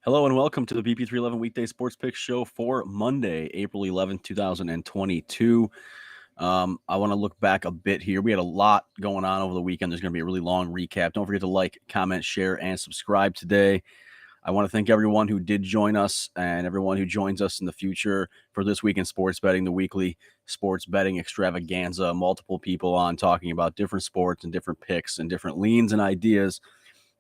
Hello and welcome to the BP311 Weekday Sports Picks Show for Monday, April 11th, 2022. I want to look back a bit here. We had a lot going on over the weekend. There's going to be a really long recap. Don't forget to like, comment, share, and subscribe today. I want to thank everyone who did join us and everyone who joins us in the future for This Week in Sports Betting, the weekly sports betting extravaganza. Multiple people on talking about different sports and different picks and different leans and ideas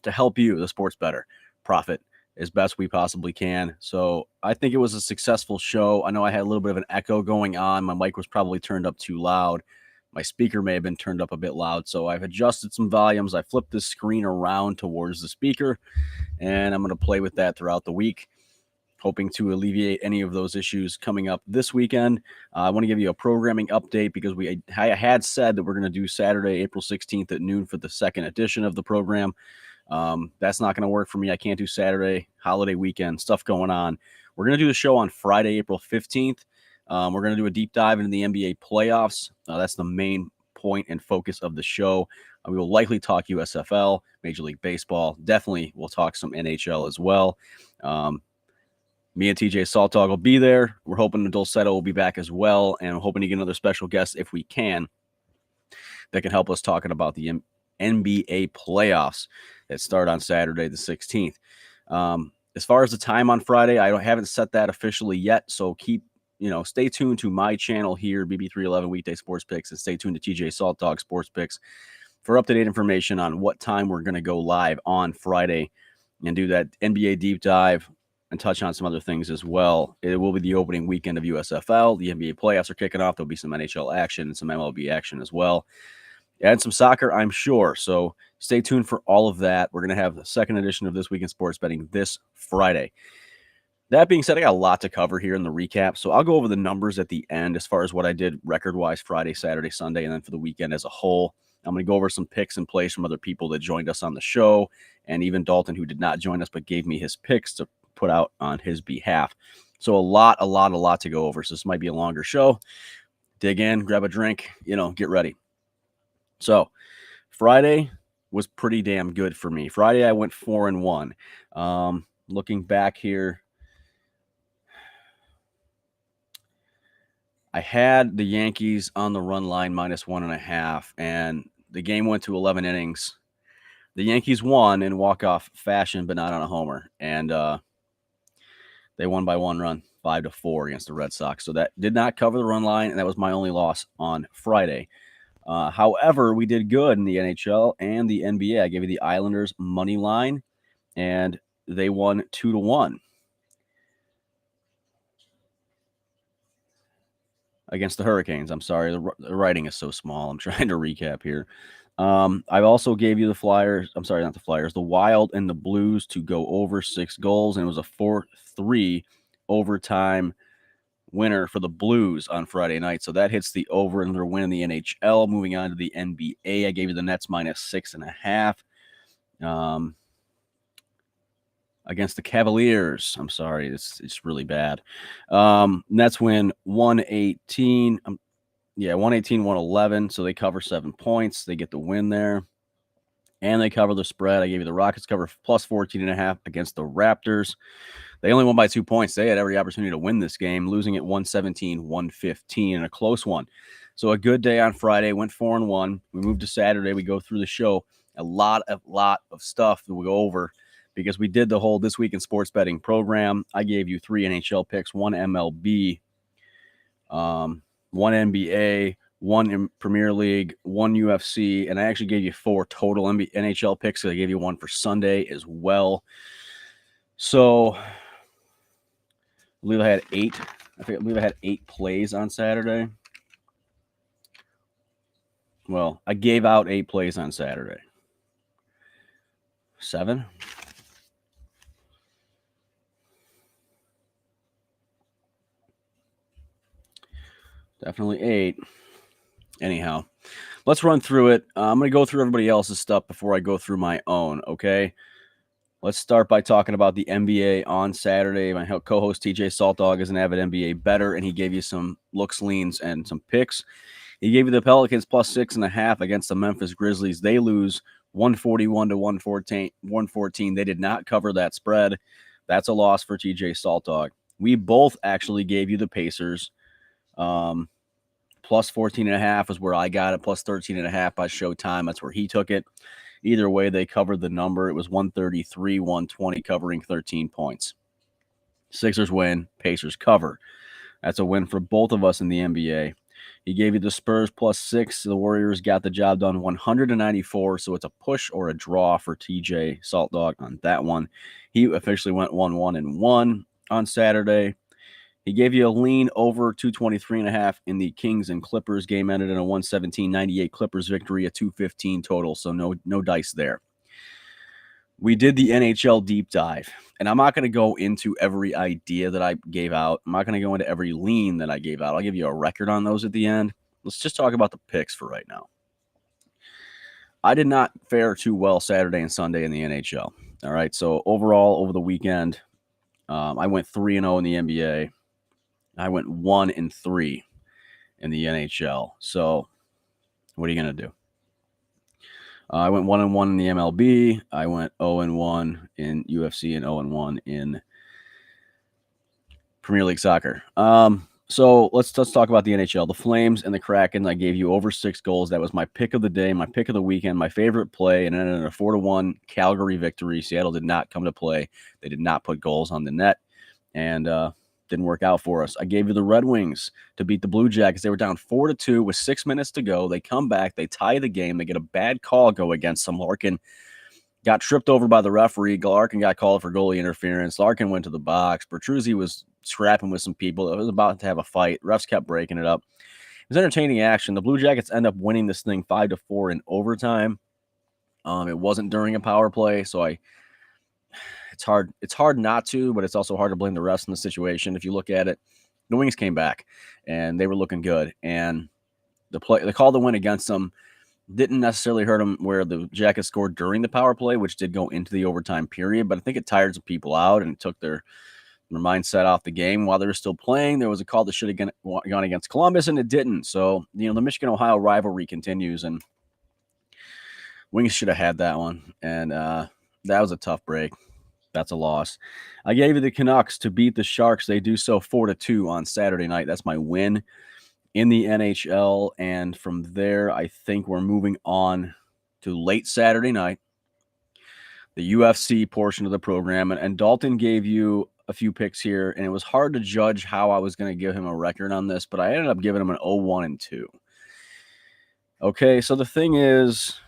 to help you, the sports bettor, profit as best we possibly can. So I think it was a successful show. I know I had a little bit of an echo going on. My mic was probably turned up too loud. My speaker may have been turned up a bit loud. So I've adjusted some volumes. I flipped this screen around towards the speaker, and I'm going to play with that throughout the week, hoping to alleviate any of those issues coming up this weekend. I want to give you a programming update because I had said that we're going to do Saturday, April 16th at noon for the second edition of the program. That's not going to work for me. I can't do Saturday, holiday weekend, stuff going on. We're going to do the show on Friday, April 15th. We're going to do a deep dive into the NBA playoffs. That's the main point and focus of the show. We will likely talk USFL, Major League Baseball. Definitely we'll talk some NHL as well. Me and TJ Saltdog will be there. We're hoping Dulcetto will be back as well, and we're hoping to get another special guest if we can that can help us talking about the NBA playoffs that start on Saturday the 16th. As far as the time on Friday, I haven't set that officially yet, so stay tuned to my channel here, BB311 Weekday Sports Picks, and stay tuned to TJ Saltdog Sports Picks for up-to-date information on what time we're going to go live on Friday and do that NBA deep dive and touch on some other things as well. It will be the opening weekend of USFL. The NBA playoffs are kicking off. There'll be some NHL action and some MLB action as well. And some soccer, I'm sure. So stay tuned for all of that. We're going to have the second edition of This Week in Sports Betting this Friday. That being said, I got a lot to cover here in the recap. So I'll go over the numbers at the end as far as what I did record-wise Friday, Saturday, Sunday, and then for the weekend as a whole. I'm going to go over some picks and plays from other people that joined us on the show, and even Dalton, who did not join us but gave me his picks to put out on his behalf. So a lot to go over. So this might be a longer show. Dig in, grab a drink, get ready. So Friday was pretty damn good for me. Friday, I went 4-1. Looking back here, I had the Yankees on the run line -1.5, and the game went to 11 innings. The Yankees won in walk-off fashion, but not on a homer. And they won by 1 run, 5-4 against the Red Sox. So that did not cover the run line, and that was my only loss on Friday. However, we did good in the NHL and the NBA. I gave you the Islanders money line, and they won 2-1 against the Hurricanes. I'm sorry, the writing is so small. I'm trying to recap here. I also gave you the Flyers. I'm sorry, not the Flyers. The Wild and the Blues to go over 6 goals, and it was a 4-3 overtime winner for the Blues on Friday night. So that hits the over and their win in the NHL. Moving on to the NBA, I gave you the Nets -6.5 against the Cavaliers. I'm sorry, it's really bad. Nets win 118. 118-111. So they cover 7 points. They get the win there. And they cover the spread. I gave you the Rockets cover +14.5 against the Raptors. They only won by 2 points. They had every opportunity to win this game, losing at 117-115 in a close one. So a good day on Friday. Went 4-1. We moved to Saturday. We go through the show. A lot of stuff that we go over because we did the whole This Week in Sports Betting program. I gave you 3 NHL picks, 1 MLB, 1 NBA, 1 in Premier League, 1 UFC, and I actually gave you 4 total NHL picks. So I gave you 1 for Sunday as well. So I believe I had 8. I believe I had 8 plays on Saturday. Well, I gave out 8 plays on Saturday. 7. Definitely 8. Anyhow, let's run through it. I'm going to go through everybody else's stuff before I go through my own, okay? Let's start by talking about the NBA on Saturday. My co-host TJ Saltdog is an avid NBA bettor, and he gave you some looks, leans, and some picks. He gave you the Pelicans +6.5 against the Memphis Grizzlies. They lose 141 to 114. They did not cover that spread. That's a loss for TJ Saltdog. We both actually gave you the Pacers. Plus 14.5 is where I got it. Plus 13.5 by Showtime. That's where he took it. Either way, they covered the number. It was 133, 120, covering 13 points. Sixers win. Pacers cover. That's a win for both of us in the NBA. He gave you the Spurs plus 6. The Warriors got the job done 194, so it's a push or a draw for TJ Saltdog on that one. He officially went 1-1-1 on Saturday. He gave you a lean over 223.5 in the Kings and Clippers game. Ended in a 117-98 Clippers victory, a 215 total, so no dice there. We did the NHL deep dive, and I'm not going to go into every idea that I gave out. I'm not going to go into every lean that I gave out. I'll give you a record on those at the end. Let's just talk about the picks for right now. I did not fare too well Saturday and Sunday in the NHL. All right, so overall over the weekend, I went 3-0 in the NBA. I went 1-3 in the NHL. So what are you going to do? I went 1-1 in the MLB. I went 0-1 in UFC and 0-1 in Premier League Soccer. So let's talk about the NHL. The Flames and the Kraken. I gave you over 6 goals. That was my pick of the day, my pick of the weekend, my favorite play, and ended in a 4-1 Calgary victory. Seattle did not come to play. They did not put goals on the net, and didn't work out for us. I gave you the Red Wings to beat the Blue Jackets. They were down 4-2 with 6 minutes to go. They come back. They tie the game. They get a bad call go against them. Larkin got tripped over by the referee. Larkin got called for goalie interference. Larkin went to the box. Bertuzzi was scrapping with some people. It was about to have a fight. Refs kept breaking it up. It was entertaining action. The Blue Jackets end up winning this thing 5-4 in overtime. It wasn't during a power play, so it's hard not to, but it's also hard to blame the refs in the situation. If you look at it, the Wings came back and they were looking good, and the call to win against them didn't necessarily hurt them where the Jackets scored during the power play, which did go into the overtime period, but I think it tired some people out and it took their mindset off the game while they were still playing. There was a call that should have gone against Columbus, and it didn't. So, the Michigan-Ohio rivalry continues, and Wings should have had that one, and that was a tough break. That's a loss. I gave you the Canucks to beat the Sharks. They do so 4-2 on Saturday night. That's my win in the NHL. And from there, I think we're moving on to late Saturday night, the UFC portion of the program. And Dalton gave you a few picks here, and it was hard to judge how I was going to give him a record on this, but I ended up giving him an 0-1-2. Okay, so the thing is,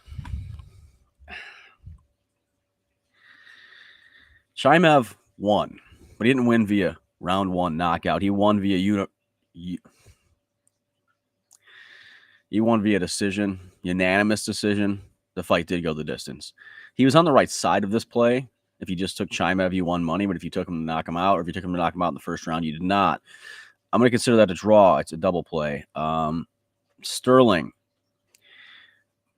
Chimev won, but he didn't win via round 1 knockout. He won via decision, unanimous decision. The fight did go the distance. He was on the right side of this play. If you just took Chimev, you won money, but if you took him to knock him out, or if you took him to knock him out in the first round, you did not. I'm going to consider that a draw. It's a double play. Sterling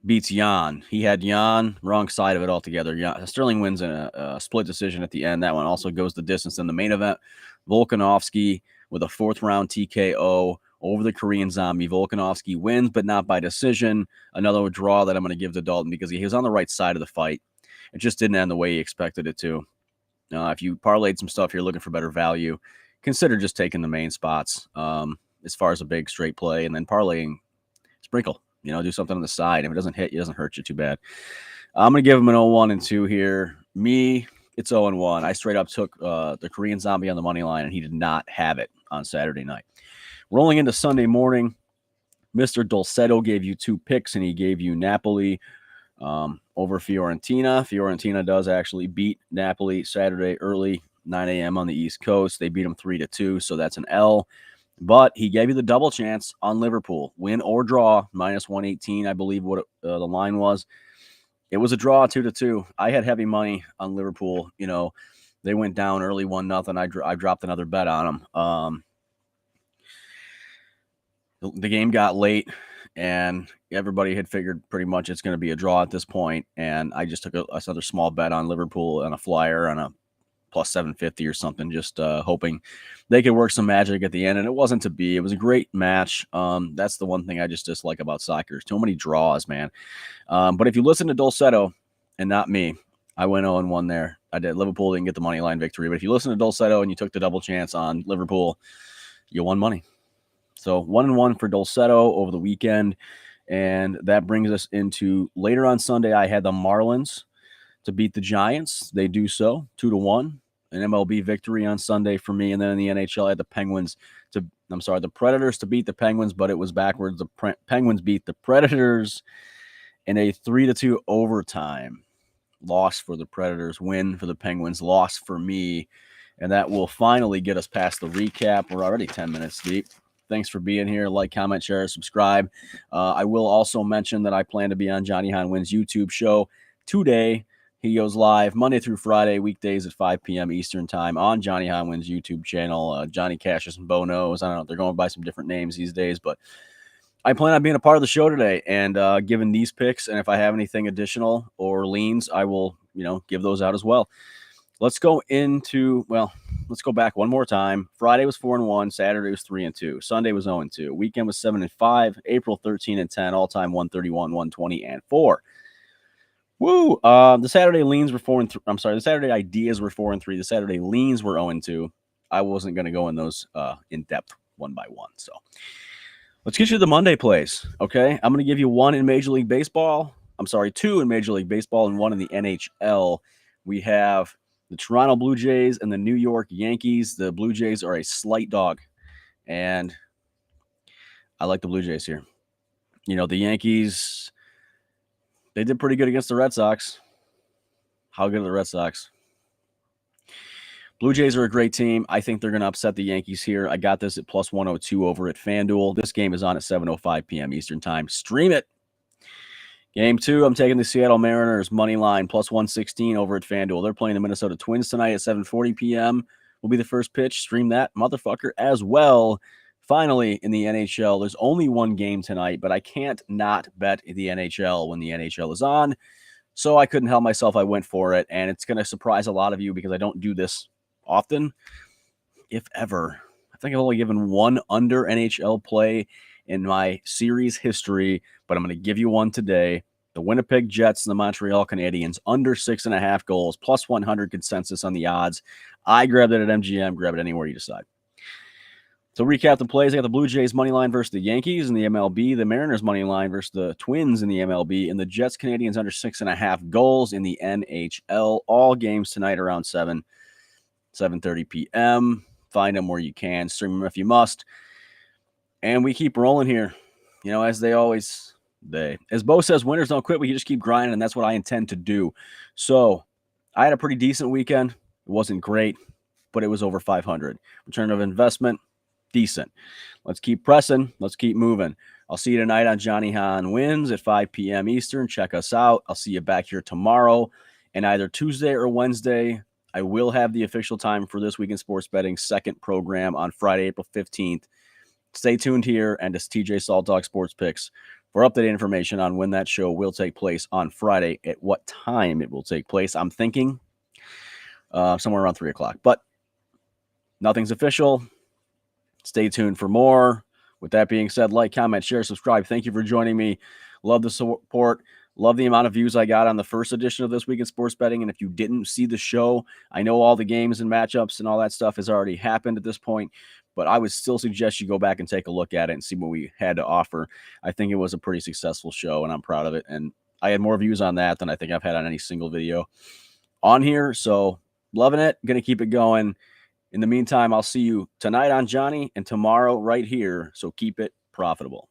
beats Jan. He had Jan wrong side of it altogether. Sterling wins in a split decision at the end. That one also goes the distance. In the main event, Volkanovski with a 4th round TKO over the Korean Zombie. Volkanovski wins, but not by decision. Another draw that I'm going to give to Dalton because he was on the right side of the fight. It just didn't end the way he expected it to. If you parlayed some stuff, you're looking for better value, consider just taking the main spots as far as a big straight play, and then parlaying, sprinkle. Do something on the side. If it doesn't hit, it doesn't hurt you too bad. I'm going to give him an 0-1-2 here. Me, it's 0-1. I straight up took the Korean Zombie on the money line, and he did not have it on Saturday night. Rolling into Sunday morning, Mr. Dulcetto gave you 2 picks, and he gave you Napoli over Fiorentina. Fiorentina does actually beat Napoli Saturday early, 9 a.m. on the East Coast. They beat them 3-2, so that's an L. But he gave you the double chance on Liverpool. Win or draw, -118, I believe what the line was. It was a draw, 2-2. I had heavy money on Liverpool. They went down early 1-0. I dropped another bet on them. The game got late, and everybody had figured pretty much it's going to be a draw at this point. And I just took another small bet on Liverpool on a flyer on a plus 750 or something, just hoping they could work some magic at the end. And it wasn't to be. It was a great match. That's the one thing I just dislike about soccer. There's too many draws, man. But if you listen to Dulcetto and not me, I went 0-1 there. I did. Liverpool didn't get the money line victory, but if you listen to Dulcetto and you took the double chance on Liverpool, you won money. So 1-1 for Dulcetto over the weekend. And that brings us into later on Sunday. I had the Marlins to beat the Giants. They do so 2-1. An MLB victory on Sunday for me. And then in the NHL, I had the Predators to beat the Penguins, but it was backwards. The Penguins beat the Predators in a 3-2 overtime. Loss for the Predators, win for the Penguins, loss for me. And that will finally get us past the recap. We're already 10 minutes deep. Thanks for being here. Like, comment, share, subscribe. I will also mention that I plan to be on Johnny Hahn Wins YouTube show today. He goes live Monday through Friday, weekdays at 5 p.m. Eastern time on Johnny Hahn Wins YouTube channel. Johnny Cassius and Bo knows. I don't know. They're going by some different names these days, but I plan on being a part of the show today and giving these picks. And if I have anything additional or leans, I will, give those out as well. Let's go back one more time. Friday was 4-1. Saturday was 3-2. Sunday was 0-2. Weekend was 7-5. April 13-10. All-time 131, 120, and 4. Woo! The Saturday leans were 4-3. I'm sorry. The Saturday ideas were 4-3. The Saturday leans were 0-2. I wasn't going to go in those in depth one by one. So let's get you to the Monday plays. Okay, I'm going to give you one in Major League Baseball. I'm sorry, two in Major League Baseball and one in the NHL. We have the Toronto Blue Jays and the New York Yankees. The Blue Jays are a slight dog, and I like the Blue Jays here. The Yankees, they did pretty good against the Red Sox. How good are the Red Sox? Blue Jays are a great team. I think they're going to upset the Yankees here. I got this at plus 102 over at FanDuel. This game is on at 7:05 p.m. Eastern time. Stream it. Game 2, I'm taking the Seattle Mariners money line plus 116 over at FanDuel. They're playing the Minnesota Twins tonight at 7:40 p.m. Will be the first pitch. Stream that motherfucker as well. Finally, in the NHL, there's only one game tonight, but I can't not bet the NHL when the NHL is on. So I couldn't help myself. I went for it, and it's going to surprise a lot of you because I don't do this often, if ever. I think I've only given one under NHL play in my series history, but I'm going to give you one today. The Winnipeg Jets and the Montreal Canadiens under 6.5 goals, plus 100 consensus on the odds. I grabbed it at MGM. Grab it anywhere you decide. So recap the plays. I got the Blue Jays money line versus the Yankees in the MLB, the Mariners money line versus the Twins in the MLB, and the Jets Canadiens under 6.5 goals in the NHL. All games tonight around 7:30 p.m. Find them where you can. Stream them if you must. And we keep rolling here. As they always as Bo says, winners don't quit. We just keep grinding, and that's what I intend to do. So I had a pretty decent weekend. It wasn't great, but it was over 500. Return of investment, decent. Let's keep pressing. Let's keep moving. I'll see you tonight on Johnny Hahn Wins at 5 p.m. Eastern. Check us out. I'll see you back here tomorrow, and either Tuesday or Wednesday, I will have the official time for This Week in Sports Betting's second program on Friday, April 15th. Stay tuned here and to TJ Salt Dog Sports Picks for updated information on when that show will take place on Friday, at what time it will take place. I'm thinking somewhere around 3 o'clock, but nothing's official. Stay tuned for more. With that being said, like, comment, share, subscribe. Thank you for joining me. Love the support. Love the amount of views I got on the first edition of This Week in Sports Betting. And if you didn't see the show, I know all the games and matchups and all that stuff has already happened at this point, but I would still suggest you go back and take a look at it and see what we had to offer. I think it was a pretty successful show, and I'm proud of it. And I had more views on that than I think I've had on any single video on here. So loving it. Going to keep it going. In the meantime, I'll see you tonight on Johnny and tomorrow right here. So keep it profitable.